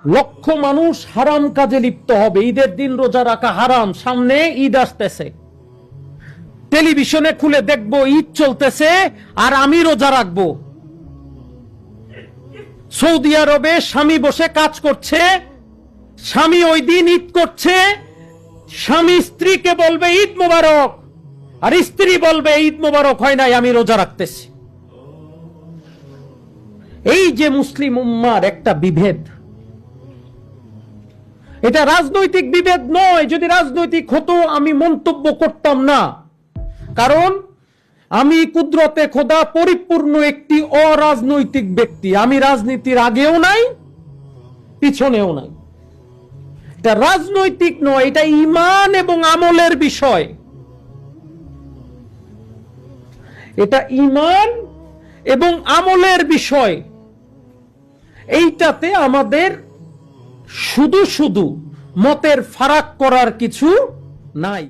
লক্ষ মানুষ হারাম কাজে লিপ্ত হবে। ঈদের দিন রোজা রাখা হারাম, সামনে ঈদ আসতেছে, টেলিভিশনে খুলে দেখবো ঈদ চলতেছে আর আমি রোজা রাখবো। সৌদি আরবে স্বামী বসে কাজ করছে, স্বামী ওই দিন ঈদ করছে, স্বামী স্ত্রীকে বলবে ঈদ মোবারক, আর স্ত্রী বলবে ঈদ মোবারক হয় নাই, আমি রোজা রাখতেছি। এই যে মুসলিম উম্মার একটা বিভেদ, এটা রাজনৈতিক বিভেদ নয়। যদি রাজনৈতিক হতো আমি মন্তব্য করতাম না, কারণ আমি কুদরতে খোদা পরিপূর্ণ একটি অরাজনৈতিক ব্যক্তি। আমি রাজনীতির আগেও নাই, পিছনেও নাই। এটা রাজনৈতিক নয়, এটা ঈমান এবং আমলের বিষয়। এটা ঈমান এবং আমলের বিষয়। এইটাতে আমাদের শুধু শুধু মতের ফারাক করার কিছু নাই।